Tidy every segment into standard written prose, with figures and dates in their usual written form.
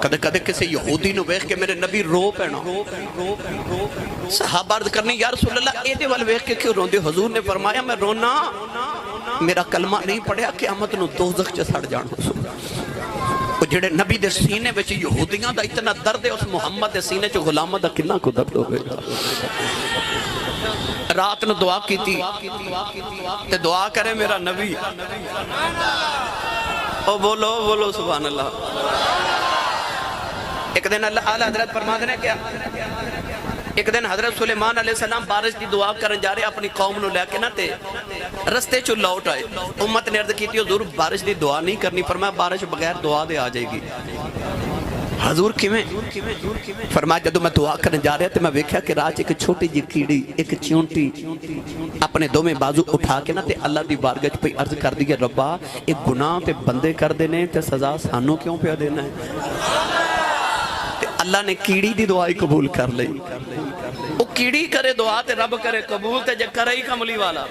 کدے کدے کسی یہودی نو ویکھ کے میرے نبی رو پینا، صحابہ عرض کرنی یا رسول اللہ اے دے وال ویکھ کے کیوں روندے؟ حضور نے فرمایا میں رونا میرا کلمہ نہیں پڑھیا قیامت نو دوزخ چ سڑ جانا۔ وہ جڑے نبی دے سینے وچ یہودیاں دا اتنا درد ہے، اس محمد دے سینے چ غلامہ دا کنا کو درد ہوئے گا۔ رات نو دعا کی تھی تے دعا کرے میرا نبی، او بولو بولو سبحان اللہ۔ ایک دن اللہ اعلیٰ حضرت فرما دینے کیا، ایک دن حضرت سلیمان علیہ السلام بارش کی دعا کرن جا رہے اپنی قوم نو لے کے نہ تے رستے چو لوٹ آئے۔ امت نے عرض کی تھی حضور بارش دی دعا نہیں کرنی، فرمایا بارش بغیر دعا دے آ جائے گی۔ حضور کیویں؟ فرمایا جدو میں دعا کرنے جا رہا تھے میں ویکھیا کہ راج ایک چھوٹی جی کیڑی ایک چونٹی اپنے دو میں بازو اٹھا کے نہ تے اللہ دی بارگاہ پہ عرض کر دی کہ ربا ایک گناہ تے بندے کر دینے تے سزا سانوں کیوں پہ دینا ہے؟ اللہ نے کیڑی دی دعائی قبول کر لئی۔ وہ کیڑی کرے دعا تے رب کرے قبول تے جے کرے ہی کملی والا۔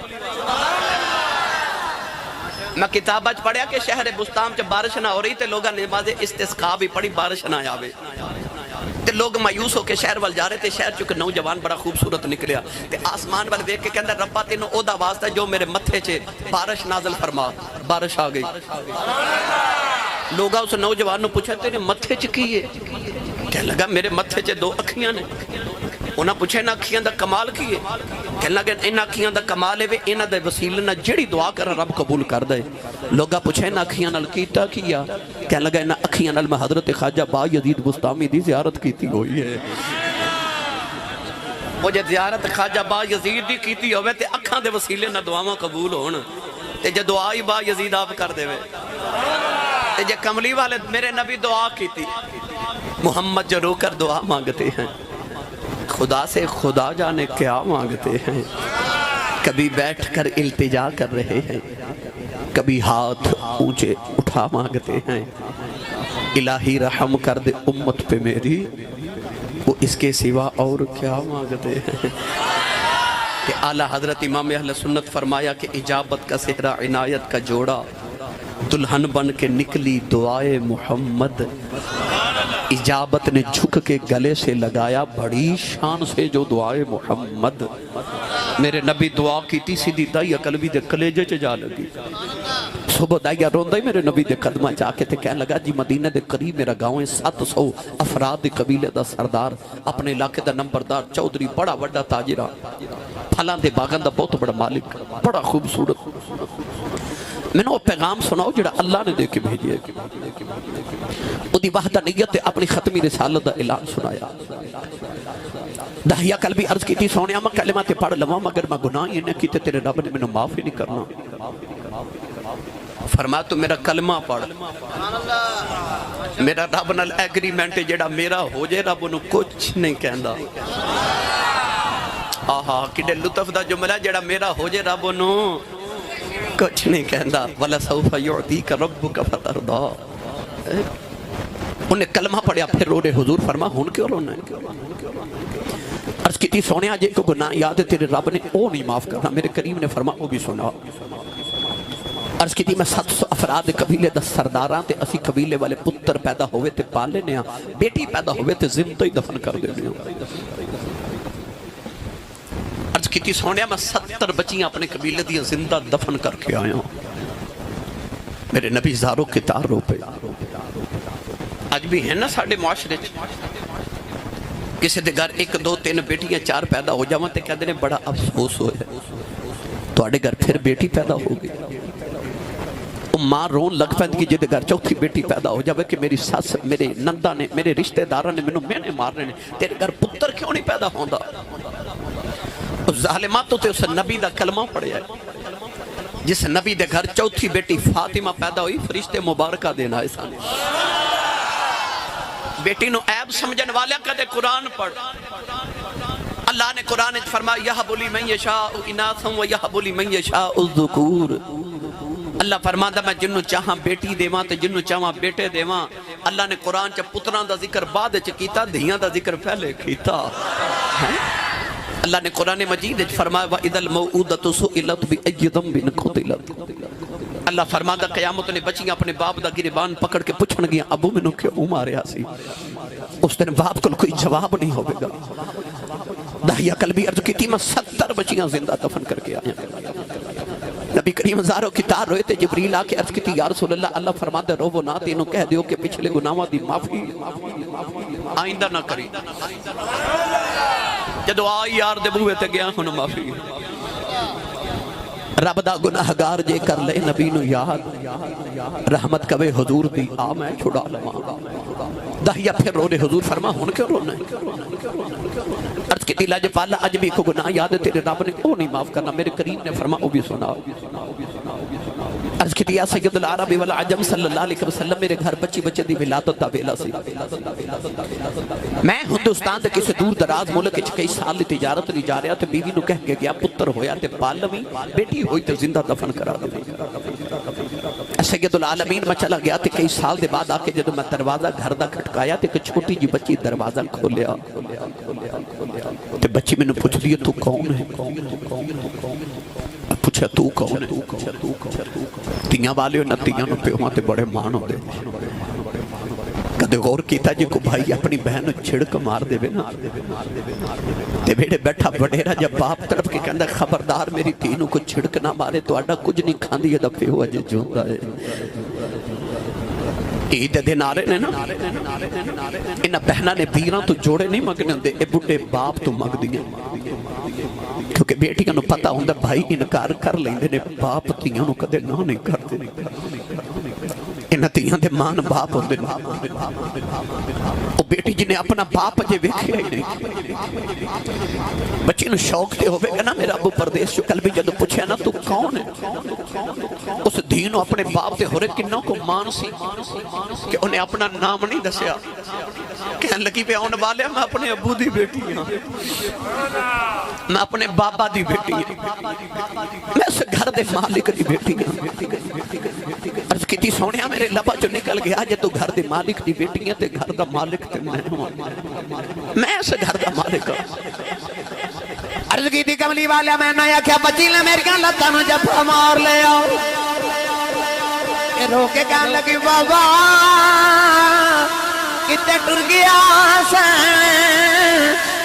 میں کتاب آج پڑھیا کہ شہر بستان چا بارش نہ ہو رہی تے لوگاں نماز استسقاء بھی پڑھی بارش نہ آوے تے لوگ مایوس ہو کے شہر وال جا رہے تھے۔ شہر چکے نوجوان بڑا خوبصورت نکلیا تے آسمان وال دیکھ کے کہندہ ربا تینوں او دا واسطہ جو میرے متھے چے بارش نازل فرما۔ بارش آ گئی۔ لوگا اس نوجوان نو پوچھا تیرے متھے چکیے؟ کہنے لگا میرے متھے چے دو اکھیاں نے۔ انہاں پوچھے نا اکھیاں دا کمال کیے؟ کہنے لگا ان اکھیاں دا کمال ہے انہاں دے وسیلے نہ جڑی دعا کرن رب قبول کر دے۔ لوگا پوچھے نا اکھیاں نال کیتا کیا؟ کہنے لگا ان اکھیاں نال میں حضرت خواجہ با یزید بستامی دی زیارت کیتی ہوئی ہے۔ وہ جے زیارت خواجہ با یزید دی کیتی ہوئے تے اکھاں دے وسیلے نہ دعاواں قبول ہون تے جے دعائی با یزید آپ کر دے وے تے جے کملی والے میرے نبی دعا کیتی۔ محمد جو رو کر دعا مانگتے ہیں خدا سے خدا جانے کیا مانگتے ہیں، کبھی بیٹھ کر التجا کر رہے ہیں، کبھی ہاتھ اونچے اٹھا مانگتے ہیں۔ الہی رحم کر دے امت پہ میری، وہ اس کے سوا اور کیا مانگتے ہیں۔ کہ اعلیٰ حضرت امام اہل سنت فرمایا کہ اجابت کا صحرا عنایت کا جوڑا، دلہن بن کے نکلی دعائے محمد، اجابت نے جھک کے گلے سے لگایا بڑی شان سے جو دعائے محمد۔ میرے نبی دعا کی تھی سیدھی دائیا قلبی دے کلیجے چ جا لگی۔ صبح دائیا روندہ ہی میرے نبی دے قدمہ جا کے تھے کہنے لگا جی مدینہ دے قریب میرا گاؤں 700 افراد دے قبیلے دا سردار، اپنے علاقے دا نمبردار چودھری، بڑا وڈا تاجرہ، پھلاں دے باغاں دا بہت بڑا مالک، بڑا خوبصورت۔ میں نے وہ پیغام سناؤ جڑا اللہ نے دے کے بھیجی ہے۔ وہ دی وحدانیت اپنی ختمی رسالت دا اعلان سنایا۔ دہیا قلبی عرض کی تھی سونیا میں کلمہ تے پڑھ لواں مگر میں گناہ یہ نہ کیتے تیرے رب نے میں نے معاف ہی نہیں کرنا۔ فرمایا تو میرا کلمہ پڑھ، میرا رب نال ایگریمنٹ جڑا میرا ہو جائے رب انہوں کچھ نہیں کہندا۔ آہا کڈے لطف دا جملہ جڑا میرا ہو جائے رب انہوں کچھ نہیں کہندا۔ وَلَسَوْفَ يُعْطِيكَ رَبُّكَ فَتَرْضَىٰ۔ انہیں کلمہ پڑھیا پھر رو رہے حضور فرما ہون کیوں رونا ہے؟ عرض کی تھی سونیا جے کو گناہ یاد ہے تیرے رب نے او نہیں معاف کرنا۔ میرے کریم نے فرما او بھی سنا۔ عرض کی تھی میں 700 افراد قبیلے دا سرداراں تے اسی قبیلے والے پتر پیدا ہوئے تے پالے نیا، بیٹی پیدا ہوئے تے زندہ ہی دفن کر دے نیا۔ عرض کی تھی سونیا میں 70 بچیاں اپنے قبیلے دیا زندہ دفن کر کے آیا ہوں۔ میرے نبی زاروں کے تاروں پہ آج بھی ہیں نا ساڑھے معاشرے کسی دے گھر 1 2 3 بیٹیاں 4 پیدا ہو جاؤں تے کہتے ہیں بڑا افسوس ہوئے تو آڑے گھر پھر بیٹی پیدا ہو گئی۔ ماں رون لگ پہند کی جدے گھر چوتھی بیٹی پیدا ہو جاوے کہ میری ساس میرے نندہ نے میرے رشتہ دارہ نے میں نے مارنے نے تیرے گھر پتر کیوں نہیں پیدا ہوندہ؟ اس ظالماتوں تے اس نبی دا کلمہ پڑھیا ہے جس نبی دے گھر چوتھی بیٹی فاطمہ پیدا ہوئی فرشتے مبارکہ دینا ایسا نہیں۔ بیٹی نو عیب سمجھن والے کدے قرآن پڑھ۔ اللہ نے قرآن فرمایا یہب لمن یشاء اناثا و یہب لمن یشاء الذکور۔ اللہ فرماتا میں جنوں چاہاں بیٹی دیواں تے جنوں چاہاں بیٹے دیواں۔ اللہ نے قرآن چا پتران دا ذکر بعد چا کیتا دھیاں دا ذکر پہلے کیتا۔ اللہ نے قرآن مجید فرمایا وَإِذَا الْمَوْعُودَةُ سُئِلَتْ بِأَيِّ ذَنبٍ قُتِلَتْ۔ اللہ فرماتا قیامت نے بچیاں اپنے باپ دا گریبان پکڑ کے پوچھن گیا ابو مینوں کیوں ماریا سی؟ اس دن باپ کو کوئی جواب نہیں ہوگا. داہیہ قلبی عرض کی تھی میں 70 بچیاں زندہ دفن کر کے آیا. نبی کریم ہزاروں کی تار روئے تھے. جبریل آ کے عرض کی تھی یا رسول اللہ اللہ فرماتا رو وہ نہ تینوں کہہ دیو کہ پچھلے گناہوں دی معافی آئندہ نہ کری. جدو آئی یار دے بوئے تے گیا ہن معافی. رب دا گناہگار جے کر لے نبی نو یاد رحمت کبے حضور دی آ میں چھڑا لواں. داہیہ پھر رو رہے حضور فرما ہن کیوں رونا ہے؟ عرض کی تیلا جپالا اج بھی کو گناہ یاد ہے تیرے رب نے او نہیں معاف کرنا. میرے کریم نے فرما او بھی سنا. عرض کی تیا سید العرب والعجم صلی اللہ علیہ وسلم میرے گھر بچی بچے دی ولادت دا ویلا سی. میں ہندوستان دے کسی دور دراز ملک وچ کئی سال دی تجارت نہیں جا رہا تے بیوی نو کہہ کے گیا پتر ہویا تے پال لویں بیٹی ہوئی تے زندہ دفن کرا لویں. سید العالمین میں چلا گیا تے کئی سال دے بعد آ کے جدوں میں دروازہ گھر دا کھٹکایا تے ایک چھوٹی جی بچی دروازہ کھولیا تے بچی میں نے پوچھ لیا تو کون ہے؟ پوچھا تو کون ہے؟ تیاں والے نتیاں نو پیوہاں تے بڑے مان ہو دے. کدے غور کیتا جی کو بھائی اپنی بہن چھڑک مار دے نا تے بیڑے بیٹھا بڑیرا جب باپ طرف کے کہندہ خبردار میری تینوں کو چھڑک نہ مارے تو آڈا کچھ نہیں کھاندی ہے دفعے ہوا جی جوندہ ہے. عید دے نعرے نے نا انہا بہنہ نے بیران تو جوڑے نہیں مگنے ہوندے اے بڑے باپ تو مگ دیا کیونکہ بیٹیاں نو پتہ ہوندہ بھائی انکار کر لیندے نے باپ تیاں نو کدے نہ نہیں کرتے. انہا تیاں دے مان باپ ہوندے او بیٹی جنہیں اپنا باپ جے ویکھیا ہی نہیں. بچی نو شوق تے ہوئے گا نا میرا ابو پردیس جو قلبی جدو پوچھے نا تو کون ہے؟ اس دینو اپنے باپ تے ہو رہے کنوں کو مان سی کہ انہیں اپنا نام نہیں دسیا. کہنے لگی پہ آن والے میں اپنے ابو دی بیٹی ہوں میں اپنے بابا دی بیٹی ہوں میں اس گھر دے مالک دی بیٹی ہوں. عرض کی تھی سونیا میرے لبا جو نکل گیا جے تو گھر دے مالک دی بیٹی ہیں تے گھر دا مالک تے میں ہوں میں اس گھر دا مالک ہوں. عرض کی تھی کملی والا میں نیا کیا بچی لے میری کہاں لتا نو جب مار لے آؤ رو کے کہاں لگی بابا کتے ٹر گیا سے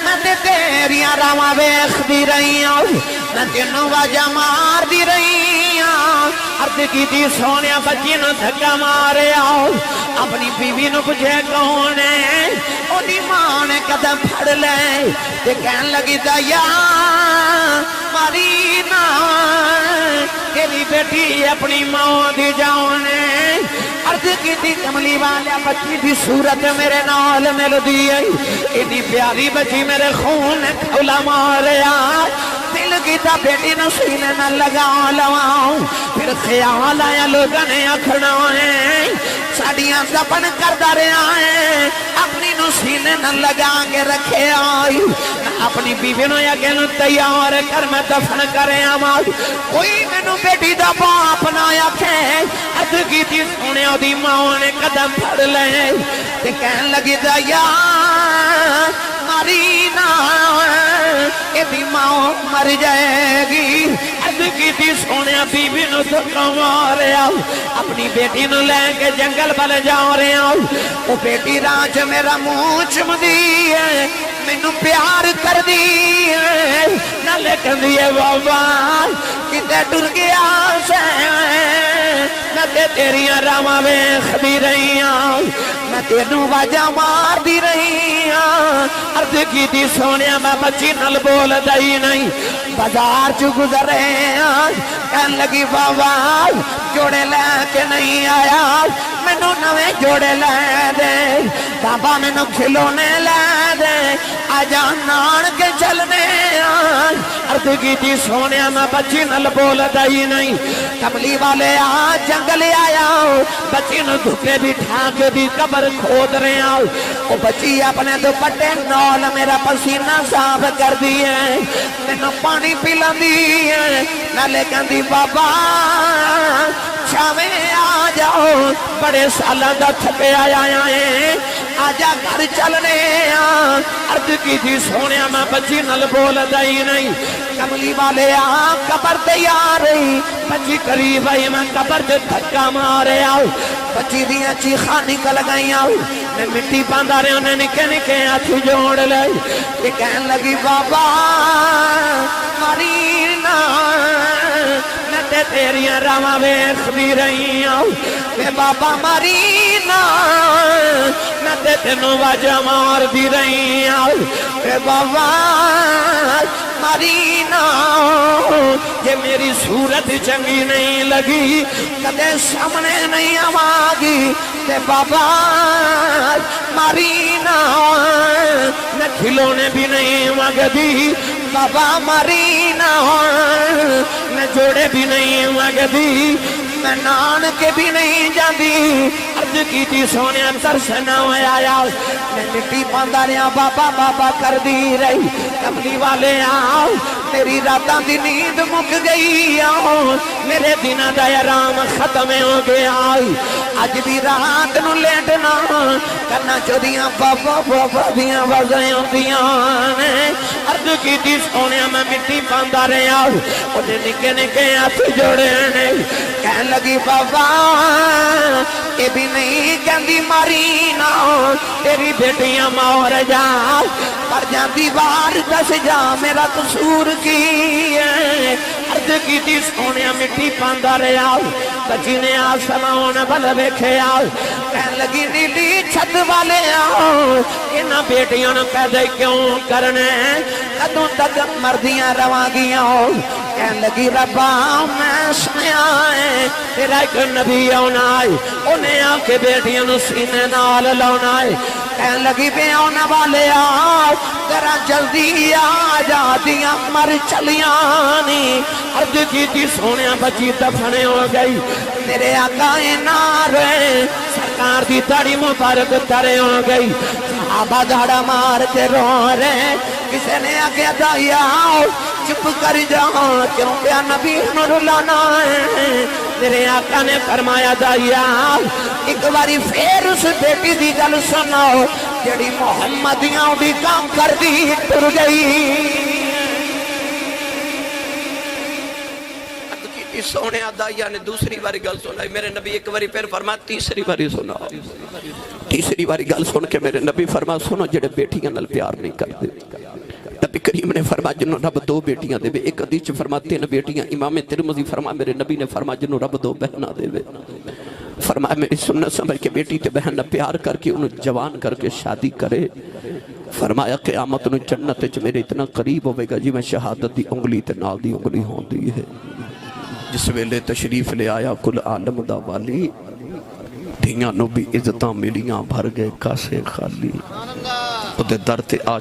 میں تے تیریاں راواں ویکھ دی رہی ہوں میں تینوں واجہ مار دی رہی ہوں. عرض کی تھی سونیا بچی نو دھکا مارے آؤ اپنی بیوی نو پوچھے کون ہے اونی ماں نے قدم پھڑ لے تے کہن لگی دایا ماری نا تیری بیٹی اپنی ماں دی جانے. عرض کی تھی کملی والا بچی دی صورت میرے نال مل دی اتنی پیاری بچی میرے خون نے کھولا ماریا. دل کی تا بیٹی نو سینے نہ لگا لواؤں پھر خیال آیا لوگوں نے اکھڑا ہے ساڑیاں دفن کردہ رہا ہے اپنی نو سینے نہ لگا کے رکھے آئی اپنی بیوی نو یا کہ نو تیار کر میں دفن کرے آمائی. کوئی میں نو بیٹی دا باپ نہ یکھے عرض کی تھی سونے دی ماں نے قدم پھڑ لے تے کہن لگی دایا ماری نا ایدی ماں مر جائے گی. عرض کی تھی سونے بیوی نو دھکا مارے آؤ اپنی بیٹی نو لے کے جنگل بل جا رہے آؤ وہ بیٹی راج میرا منہ چم دی ہے مینوں پیار کر دی ہے نہ لیکن دیئے بابا کتے ٹر گیا سے میں تے تیریاں راواں ویکھ دی رہی ہوں میں تینوں واجہ مار دی رہی ہوں. عرض کی تھی سونیا میں بچی نل بول دائی نہیں بازار چو گزر رہے ہیں کہن لگی بابا جوڑے لے کے نہیں آیا مینوں نویں جوڑے لے دے بابا مینوں کھلونے لے دے آجا نان کے چلنے آن. عرض کی تھی سونیا میں بچی نل بول دائی نہیں کملی والے آج جنگل آیا بچی نو دھکے بٹھا کے بھی قبر کھود رہے آؤ وہ بچی اپنے دوپٹے نول میرا پسینہ صاف کر دیئے مینوں پانی پلا دیئے نہ لے کہندی بابا چھاویں آ جاؤ بڑے سالہ دا تھپے آیا ہیں آج آجا گھر چلنے عرض کی تھی سونے میں بچی نل بول دائی نہیں کملی والے قبر تیار رہی بچی قریب آئی میں قبر سے دھکا مارے آؤ بچی دیا چیخاں نکل گئی آؤ میں مٹی باندھا رہے انہیں نکے نکے ہاتھ جوڑ لے یہ کہنے لگی بابا مرینا میں تے تیریاں راواں ویکھ بھی رہی ہوں کہ بابا مرینا میں تے تینوں واجہ مار بھی رہی ہوں کہ بابا مرینا یہ میری صورت چنگی نہیں لگی کدے سامنے نہیں آواگی کہ بابا مرینا میں کھلونے بھی نہیں مانگدی بابا مرینا میں جوڑے بھی نہیں مانگدی میں نان کے بھی نہیں جاندی عرض کی تھی سونے ترس نہ آیا میں مٹی باندھا رہا بابا بابا کر دی رہی کملی والے آؤ میری راتاں دی نیند مک گئی آؤ میرے دنہ دا آرام ختم ہو گیا آج بھی رات نو لیٹنا کرنا چودیاں بابا بابا دیاں وزیں ہوندیاں عرض کی تھی سونے میں مٹی باندھا رہا انہیں نکے نکے ہاتھ جوڑے کہنے لگی بابا یہ بھی نہیں کہندی مرینا تیری بیٹیاں مور جا پر جا دیوار دس جا میرا قصور کی عرض کی تھی سونے مٹی باندھا رہا بچی نے آسمان بل ویکھے کہنے لگی نیلی چھت والے انہاں بیٹیاں نے پیدا کیوں کرنے کدوں تک مردیاں رواں گیاں کہنے لگی ربا میں سنیا ہے تیرا ایک نبی آنا ہے انہیں آ کے بیٹیاں نو سینے نال لانا ہے کہنے لگی بے آنا والے ذرا جلدی آ جا دیاں مر چلیاں نہیں عرض کی تھی سونے بچی دفنے ہو گئی میرے آقا نارے سرکار دی داڑھی مبارک ترے ہو گئی صحابہ دھاڑا مار کے رو رہے کسی نے آگے دایا چپ کر جاؤ کیوں پیا نبی نور لانا ہے میرے آقا نے فرمایا دایا ایک باری پھر اس بیٹی دی گل سناؤ جڑی محمدیاں بھی کام کر دی ٹر گئی سونے دایا نے دوسری باری گل سنائی میرے نبی ایک باری پھر فرمایا تیسری باری سناؤ تیسری باری گل سن کے میرے نبی فرمایا سنو جڑے بیٹیاں نال پیار نہیں کرتے نبی کریم نے فرمایا جنہوں رب دو بیٹیاں دے ایک حدیث فرمایا 3 بیٹیاں امام ترمذی فرمایا میرے نبی نے فرمایا جنہوں رب 2 بہناں دے فرمایا میری سنت سمجھ کے بیٹی تے بہن پیار کر کے انہوں جوان کر کے شادی کرے فرمایا قیامت انہوں جنت چ میرے اتنا قریب ہوئے گا جی میں شہادت دی انگلی تے نال دی انگلی ہون دی ہے جس ویلے تشریف لے آیا کل عالم دا والی دھیاں نو بھی عزتاں ملیاں بھر گئے کاسے خالی او دے در تے آ